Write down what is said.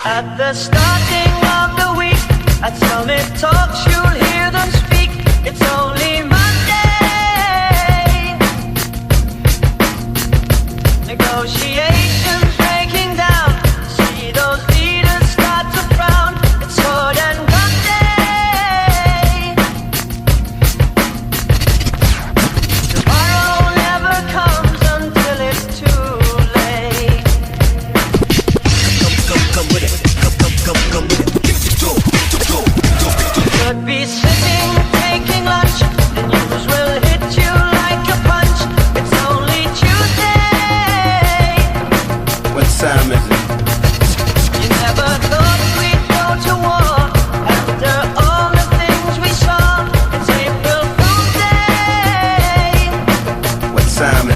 At the starting of the week, at Summit Talks, you'll hear them speak. It's only Monday. Negotiations breaking down. See those leaders start to frown. It's sword and gun day. Tomorrow never comes until it's too late. Come with it. Come with it. Could be sitting, taking lunch. The news will hit you like a punch. It's only Tuesday. What time is it?